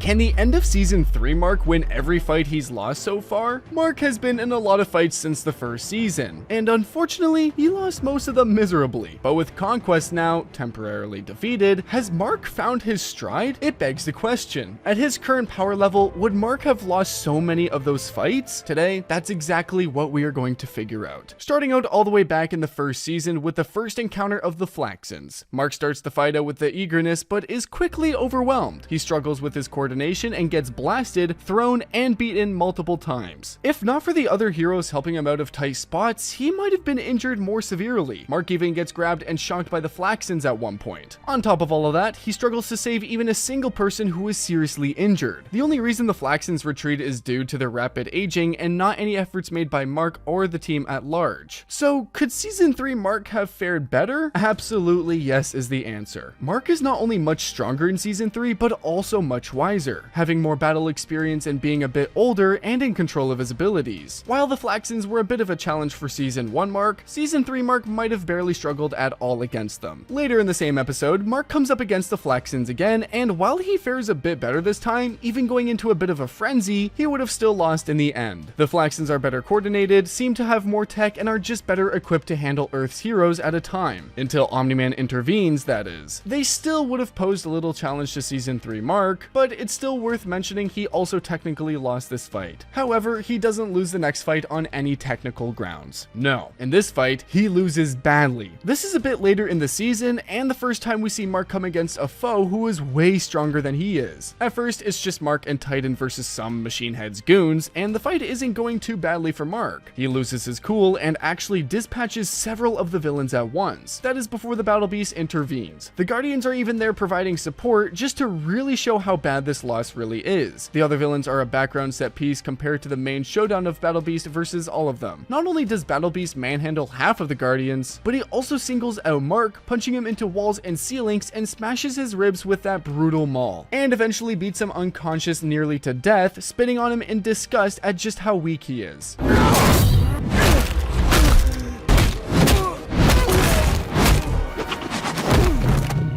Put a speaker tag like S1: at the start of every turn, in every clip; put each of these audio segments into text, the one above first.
S1: Can the end of Season 3 Mark win every fight he's lost so far? Mark has been in a lot of fights since the first season, and unfortunately, he lost most of them miserably. But with Conquest now temporarily defeated, has Mark found his stride? It begs the question. At his current power level, would Mark have lost so many of those fights? Today, that's exactly what we are going to figure out. Starting out all the way back in the first season with the first encounter of the Flaxons. Mark starts the fight out with the eagerness, but is quickly overwhelmed. He struggles with his coordination and gets blasted, thrown, and beaten multiple times. If not for the other heroes helping him out of tight spots, he might have been injured more severely. Mark even gets grabbed and shocked by the Flaxons at one point. On top of all of that, he struggles to save even a single person who is seriously injured. The only reason the Flaxons retreat is due to their rapid aging and not any efforts made by Mark or the team at large. So could Season 3 Mark have fared better? Absolutely yes is the answer. Mark is not only much stronger in Season 3, but also much wiser, having more battle experience and being a bit older and in control of his abilities. While the Flaxons were a bit of a challenge for Season 1 Mark, Season 3 Mark might have barely struggled at all against them. Later in the same episode, Mark comes up against the Flaxons again, and while he fares a bit better this time, even going into a bit of a frenzy, he would have still lost in the end. The Flaxons are better coordinated, seem to have more tech, and are just better equipped to handle Earth's heroes at a time. Until Omni-Man intervenes, that is. They still would have posed a little challenge to Season 3 Mark, but it's still worth mentioning he also technically lost this fight. However, he doesn't lose the next fight on any technical grounds. No. In this fight, he loses badly. This is a bit later in the season, and the first time we see Mark come against a foe who is way stronger than he is. At first, it's just Mark and Titan versus some Machine Head's goons, and the fight isn't going too badly for Mark. He loses his cool and actually dispatches several of the villains at once. That is before the Battle Beast intervenes. The Guardians are even there providing support just to really show how bad this loss really is. The other villains are a background set piece compared to the main showdown of Battle Beast versus all of them. Not only does Battle Beast manhandle half of the Guardians, but he also singles out Mark, punching him into walls and ceilings and smashes his ribs with that brutal maul, and eventually beats him unconscious nearly to death, spitting on him in disgust at just how weak he is.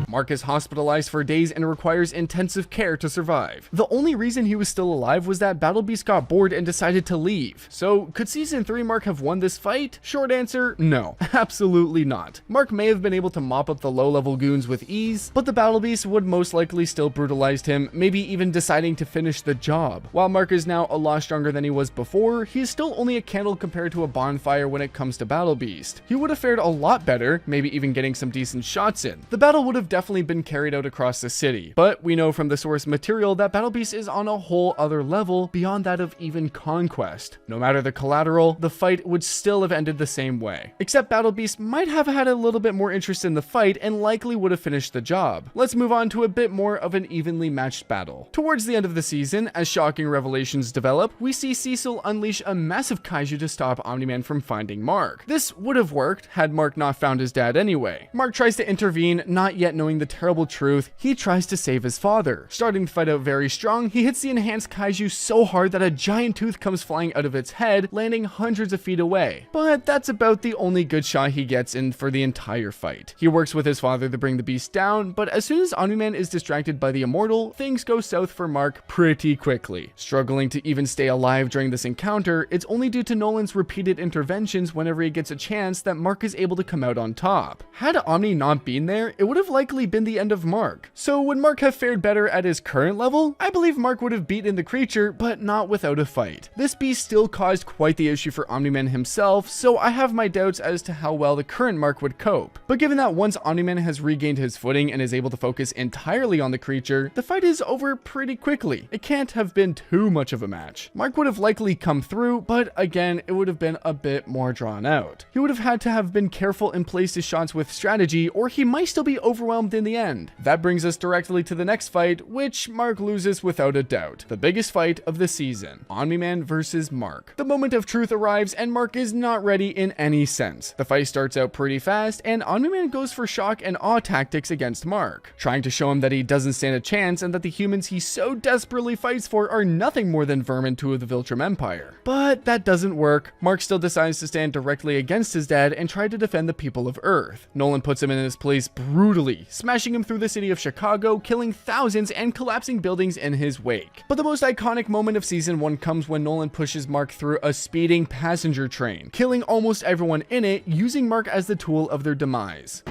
S1: Mark is hospitalized for days and requires intensive care to survive. The only reason he was still alive was that Battle Beast got bored and decided to leave. So could Season 3 Mark have won this fight? Short answer, no. Absolutely not. Mark may have been able to mop up the low-level goons with ease, but the Battle Beast would most likely still brutalize him, maybe even deciding to finish the job. While Mark is now a lot stronger than he was before, he is still only a candle compared to a bonfire when it comes to Battle Beast. He would have fared a lot better, maybe even getting some decent shots in. The battle would have definitely been carried out across the city, but we know from the source material that Battle Beast is on a whole other level beyond that of even Conquest. No matter the collateral, the fight would still have ended the same way, except Battle Beast might have had a little bit more interest in the fight and likely would have finished the job. Let's move on to a bit more of an evenly matched battle. Towards the end of the season, as shocking revelations develop, we see Cecil unleash a massive kaiju to stop Omni-Man from finding Mark. This would have worked had Mark not found his dad anyway. Mark tries to intervene, not yet knowing the terrible truth. He tries to save his father. Starting the fight out very strong, he hits the enhanced kaiju so hard that a giant tooth comes flying out of its head, landing hundreds of feet away. But that's about the only good shot he gets in for the entire fight. He works with his father to bring the beast down, but as soon as Omni-Man is distracted by the Immortal, things go south for Mark pretty quickly. Struggling to even stay alive during this encounter, it's only due to Nolan's repeated interventions whenever he gets a chance that Mark is able to come out on top. Had Omni not been there, it would have likely been the end of Mark. So would Mark have fared better at his current level? I believe Mark would have beaten the creature, but not without a fight. This beast still caused quite the issue for Omni-Man himself, so I have my doubts as to how well the current Mark would cope. But given that once Omni-Man has regained his footing and is able to focus entirely on the creature, the fight is over pretty quickly. It can't have been too much of a match. Mark would have likely come through, but again, it would have been a bit more drawn out. He would have had to have been careful and placed his shots with strategy, or he might still be overwhelmed in the end. That brings us directly to the next fight, which Mark loses without a doubt. The biggest fight of the season, Omni-Man versus Mark. The moment of truth arrives and Mark is not ready in any sense. The fight starts out pretty fast and Omni-Man goes for shock and awe tactics against Mark, trying to show him that he doesn't stand a chance and that the humans he so desperately fights for are nothing more than vermin to the Viltrum Empire. But that doesn't work. Mark still decides to stand directly against his dad and try to defend the people of Earth. Nolan puts him in his place brutally, smashing him through the city of Chicago, killing thousands and collapsing buildings in his wake. But the most iconic moment of season 1 comes when Nolan pushes Mark through a speeding passenger train, killing almost everyone in it, using Mark as the tool of their demise.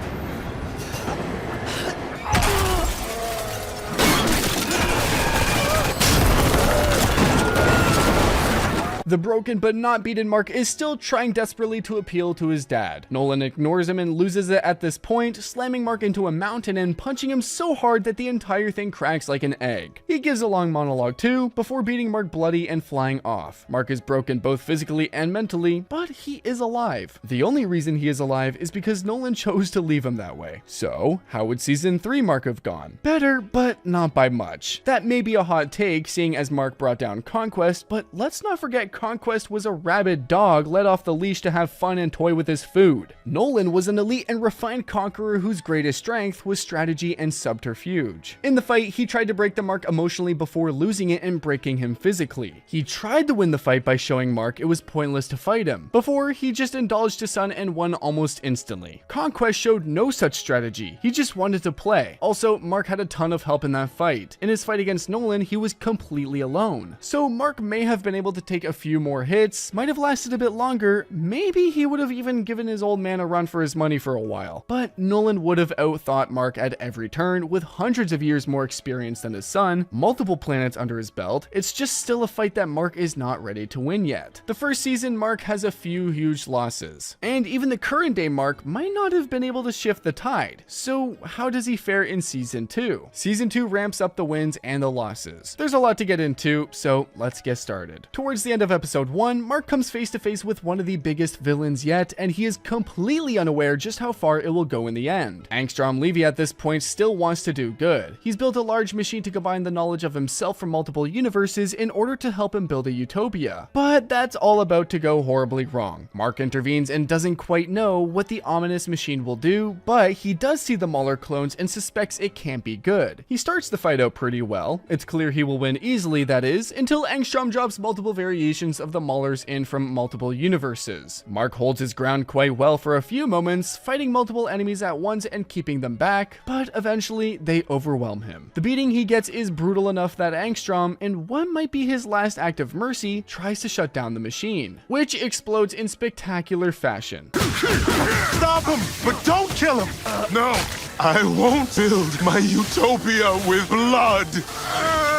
S1: The broken but not beaten Mark is still trying desperately to appeal to his dad. Nolan ignores him and loses it at this point, slamming Mark into a mountain and punching him so hard that the entire thing cracks like an egg. He gives a long monologue too, before beating Mark bloody and flying off. Mark is broken both physically and mentally, but he is alive. The only reason he is alive is because Nolan chose to leave him that way. So, how would season 3 Mark have gone? Better, but not by much. That may be a hot take, seeing as Mark brought down Conquest, but let's not forget Conquest was a rabid dog let off the leash to have fun and toy with his food. Nolan was an elite and refined conqueror whose greatest strength was strategy and subterfuge. In the fight, he tried to break the Mark emotionally before losing it and breaking him physically. He tried to win the fight by showing Mark it was pointless to fight him. Before, he just indulged his son and won almost instantly. Conquest showed no such strategy. He just wanted to play. Also, Mark had a ton of help in that fight. In his fight against Nolan, he was completely alone. So Mark may have been able to take a few more hits, might have lasted a bit longer, maybe he would have even given his old man a run for his money for a while. But Nolan would have outthought Mark at every turn. With hundreds of years more experience than his son, multiple planets under his belt, it's just still a fight that Mark is not ready to win yet. The first season, Mark has a few huge losses, and even the current day Mark might not have been able to shift the tide. So how does he fare in season 2? Season 2 ramps up the wins and the losses. There's a lot to get into, so let's get started. Towards the end of episode 1, Mark comes face to face with one of the biggest villains yet, and he is completely unaware just how far it will go in the end. Angstrom Levy at this point still wants to do good. He's built a large machine to combine the knowledge of himself from multiple universes in order to help him build a utopia. But that's all about to go horribly wrong. Mark intervenes and doesn't quite know what the ominous machine will do, but he does see the Mauler clones and suspects it can't be good. He starts the fight out pretty well. It's clear he will win easily, that is, until Angstrom drops multiple variations of the Maulers in from multiple universes. Mark holds his ground quite well for a few moments, fighting multiple enemies at once and keeping them back, but eventually they overwhelm him. The beating he gets is brutal enough that Angstrom, in what might be his last act of mercy, tries to shut down the machine, which explodes in spectacular fashion.
S2: Stop him, but don't kill him! No, I won't build my utopia with blood!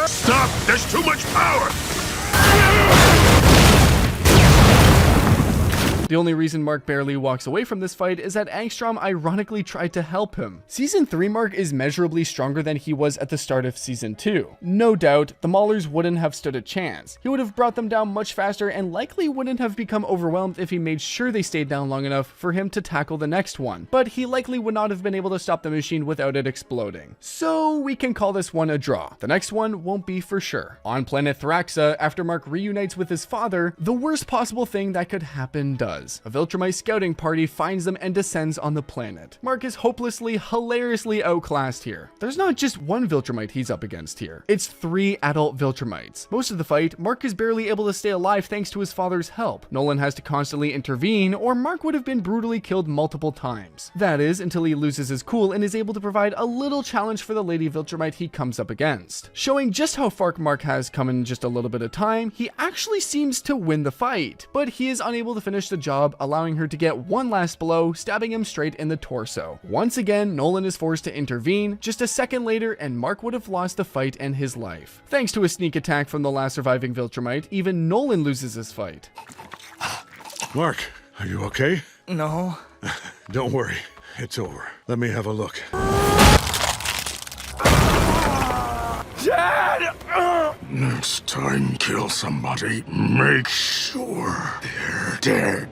S2: Stop! There's too much power!
S1: The only reason Mark barely walks away from this fight is that Angstrom ironically tried to help him. Season 3 Mark is measurably stronger than he was at the start of Season 2. No doubt, the Maulers wouldn't have stood a chance. He would have brought them down much faster and likely wouldn't have become overwhelmed if he made sure they stayed down long enough for him to tackle the next one. But he likely would not have been able to stop the machine without it exploding. So we can call this one a draw. The next one won't be for sure. On planet Thraxa, after Mark reunites with his father, the worst possible thing that could happen does. A Viltrumite scouting party finds them and descends on the planet. Mark is hopelessly, hilariously outclassed here. There's not just one Viltrumite he's up against here. It's 3 adult Viltrumites. Most of the fight, Mark is barely able to stay alive thanks to his father's help. Nolan has to constantly intervene, or Mark would have been brutally killed multiple times. That is, until he loses his cool and is able to provide a little challenge for the lady Viltrumite he comes up against. Showing just how far Mark has come in just a little bit of time, he actually seems to win the fight, but he is unable to finish the job, allowing her to get one last blow, stabbing him straight in the torso. Once again, Nolan is forced to intervene. Just a second later, and Mark would have lost the fight and his life. Thanks to a sneak attack from the last surviving Viltrumite, even Nolan loses his fight.
S2: Mark, are you okay?
S3: No.
S2: Don't worry, it's over. Let me have a look.
S3: Dad!
S2: Next time, kill somebody. Make sure they're dead.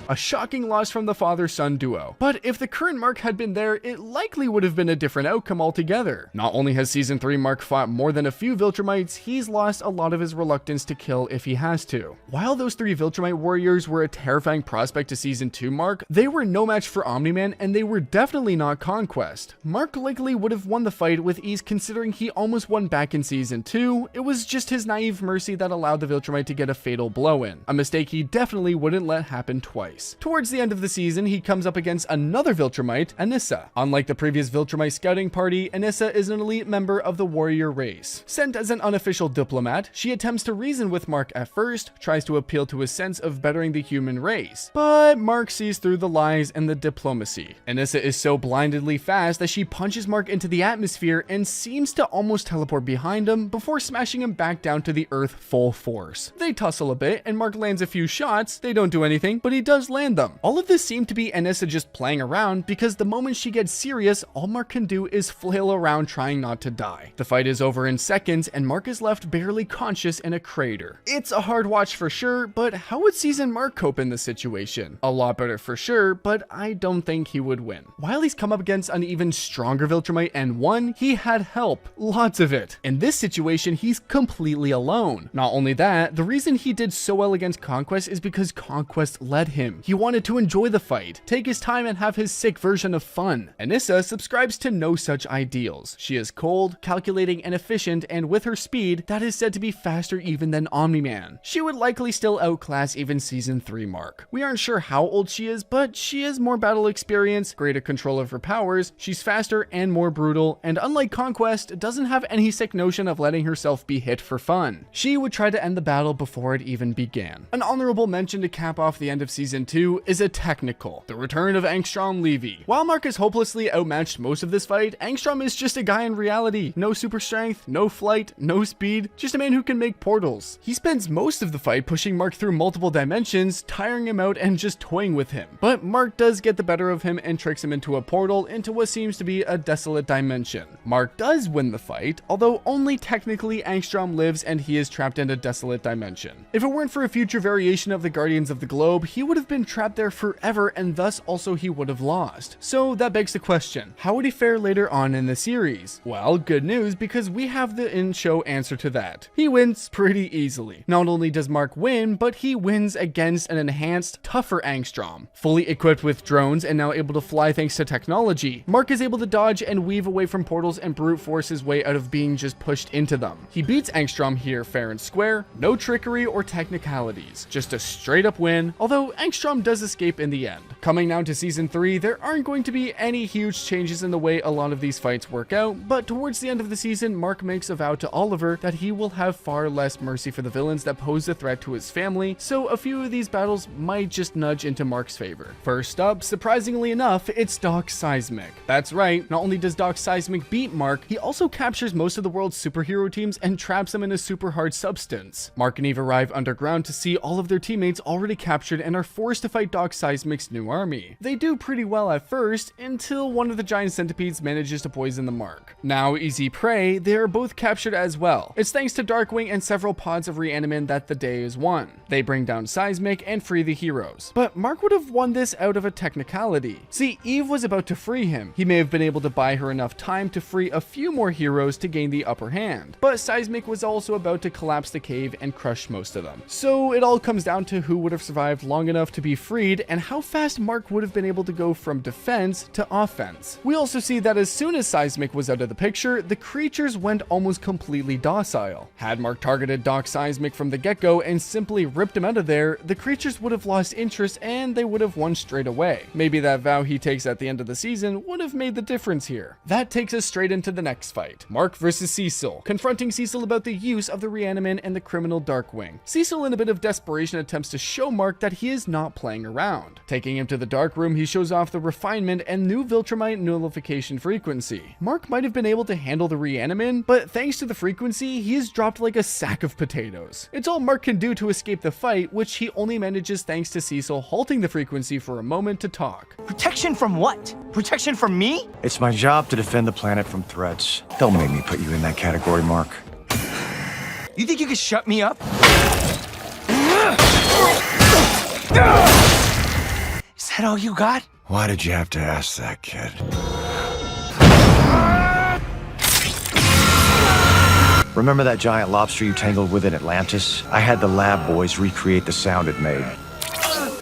S1: A shocking loss from the father-son duo. But if the current Mark had been there, it likely would have been a different outcome altogether. Not only has Season 3 Mark fought more than a few Viltrumites, he's lost a lot of his reluctance to kill if he has to. While those 3 Viltrumite warriors were a terrifying prospect to Season 2 Mark, they were no match for Omni-Man, and they were definitely not Conquest. Mark likely would have won the fight with ease considering he almost won back in Season 2. It was just his naive mercy that allowed the Viltrumite to get a fatal blow in. A mistake he definitely wouldn't let happen twice. choice. Towards the end of the season, he comes up against another Viltrumite, Anissa. Unlike the previous Viltrumite scouting party, Anissa is an elite member of the warrior race. Sent as an unofficial diplomat, she attempts to reason with Mark at first, tries to appeal to his sense of bettering the human race. But Mark sees through the lies and the diplomacy. Anissa is so blindedly fast that she punches Mark into the atmosphere and seems to almost teleport behind him before smashing him back down to the earth full force. They tussle a bit and Mark lands a few shots. They don't do anything, but he does land them. All of this seemed to be Anissa just playing around because the moment she gets serious, all Mark can do is flail around trying not to die. The fight is over in seconds and Mark is left barely conscious in a crater. It's a hard watch for sure, but how would Season Mark cope in this situation? A lot better for sure, but I don't think he would win. While he's come up against an even stronger Viltrumite and won, he had help. Lots of it. In this situation, he's completely alone. Not only that, the reason he did so well against Conquest is because Conquest led him. He wanted to enjoy the fight, take his time and have his sick version of fun. Anissa subscribes to no such ideals. She is cold, calculating and efficient, and with her speed, that is said to be faster even than Omni-Man. She would likely still outclass even Season 3 Mark. We aren't sure how old she is, but she has more battle experience, greater control of her powers, she's faster and more brutal, and unlike Conquest, doesn't have any sick notion of letting herself be hit for fun. She would try to end the battle before it even began. An honorable mention to cap off the end of Season 2 is a technical, the return of Angstrom Levy. While Mark is hopelessly outmatched most of this fight, Angstrom is just a guy in reality. No super strength, no flight, no speed, just a man who can make portals. He spends most of the fight pushing Mark through multiple dimensions, tiring him out and just toying with him. But Mark does get the better of him and tricks him into a portal into what seems to be a desolate dimension. Mark does win the fight, although only technically Angstrom lives and he is trapped in a desolate dimension. If it weren't for a future variation of the Guardians of the Globe, he would have been trapped there forever and thus also he would have lost. So that begs the question, how would he fare later on in the series? Well, good news because we have the in-show answer to that. He wins pretty easily. Not only does Mark win, but he wins against an enhanced, tougher Angstrom. Fully equipped with drones and now able to fly thanks to technology, Mark is able to dodge and weave away from portals and brute force his way out of being just pushed into them. He beats Angstrom here fair and square, no trickery or technicalities, just a straight up win, although Angstrom does escape in the end. Coming now to Season 3, there aren't going to be any huge changes in the way a lot of these fights work out, but towards the end of the season, Mark makes a vow to Oliver that he will have far less mercy for the villains that pose a threat to his family, so a few of these battles might just nudge into Mark's favor. First up, surprisingly enough, it's Doc Seismic. That's right, not only does Doc Seismic beat Mark, he also captures most of the world's superhero teams and traps them in a super hard substance. Mark and Eve arrive underground to see all of their teammates already captured and are forced to fight Doc Seismic's new army. They do pretty well at first, until one of the giant centipedes manages to poison the Mark. Now easy prey, they are both captured as well. It's thanks to Darkwing and several pods of Reanimin that the day is won. They bring down Seismic and free the heroes. But Mark would have won this out of a technicality. See, Eve was about to free him. He may have been able to buy her enough time to free a few more heroes to gain the upper hand. But Seismic was also about to collapse the cave and crush most of them. So it all comes down to who would have survived long enough to be freed and how fast Mark would have been able to go from defense to offense. We also see that as soon as Seismic was out of the picture, the creatures went almost completely docile. Had Mark targeted Doc Seismic from the get-go and simply ripped him out of there, the creatures would have lost interest and they would have won straight away. Maybe that vow he takes at the end of the season would have made the difference here. That takes us straight into the next fight. Mark versus Cecil, confronting Cecil about the use of the Reanimin and the criminal Darkwing. Cecil, in a bit of desperation, attempts to show Mark that he is not playing around. Taking him to the dark room, he shows off the refinement and new Viltrumite nullification frequency. Mark might have been able to handle the Reanimin, but thanks to the frequency, he is dropped like a sack of potatoes. It's all Mark can do to escape the fight, which he only manages thanks to Cecil halting the frequency for a moment to talk.
S3: Protection from what? Protection from me?
S4: It's my job to defend the planet from threats. Don't make me put you in that category, Mark.
S3: You think you can shut me up? Is that all you got?
S4: Why did you have to ask that, kid? Remember that giant lobster you tangled with in Atlantis? I had the lab boys recreate the sound it made.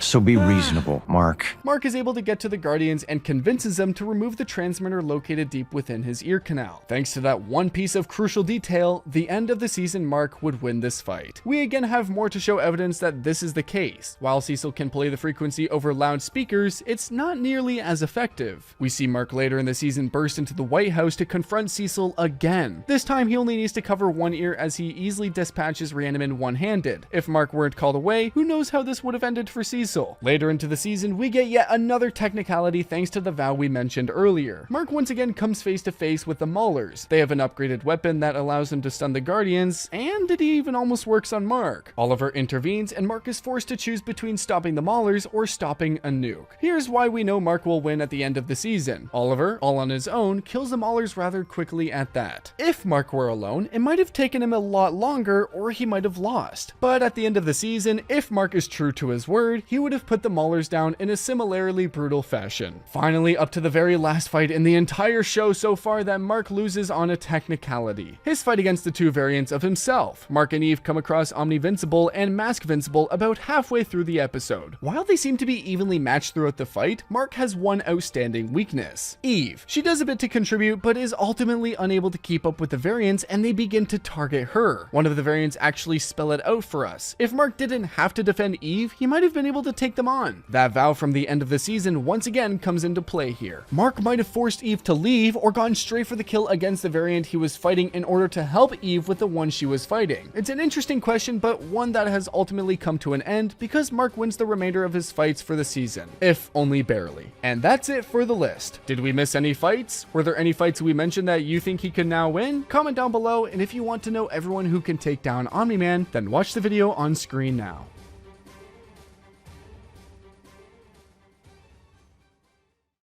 S4: So be reasonable, Mark.
S1: Mark is able to get to the Guardians and convinces them to remove the transmitter located deep within his ear canal. Thanks to that one piece of crucial detail, the end of the season, Mark would win this fight. We again have more to show evidence that this is the case. While Cecil can play the frequency over loudspeakers, it's not nearly as effective. We see Mark later in the season burst into the White House to confront Cecil again. This time he only needs to cover one ear as he easily dispatches Reaniman one-handed. If Mark weren't called away, who knows how this would have ended for Cecil. Later into the season, we get yet another technicality thanks to the vow we mentioned earlier. Mark once again comes face to face with the Maulers. They have an upgraded weapon that allows him to stun the Guardians, and it even almost works on Mark. Oliver intervenes, and Mark is forced to choose between stopping the Maulers or stopping a nuke. Here's why we know Mark will win at the end of the season. Oliver, all on his own, kills the Maulers rather quickly at that. If Mark were alone, it might have taken him a lot longer, or he might have lost. But at the end of the season, if Mark is true to his word, he would have put the Maulers down in a similarly brutal fashion. Finally, up to the very last fight in the entire show so far that Mark loses on a technicality. His fight against the two variants of himself. Mark and Eve come across Omni-Vincible and Mask-Vincible about halfway through the episode. While they seem to be evenly matched throughout the fight, Mark has one outstanding weakness. Eve. She does a bit to contribute, but is ultimately unable to keep up with the variants, and they begin to target her. One of the variants actually spell it out for us. If Mark didn't have to defend Eve, he might have been able to take them on. That vow from the end of the season once again comes into play here. Mark might have forced Eve to leave or gone straight for the kill against the variant he was fighting in order to help Eve with the one she was fighting. It's an interesting question, but one that has ultimately come to an end because Mark wins the remainder of his fights for the season, if only barely. And that's it for the list. Did we miss any fights? Were there any fights we mentioned that you think he can now win? Comment down below, and if you want to know everyone who can take down Omni-Man, then watch the video on screen now.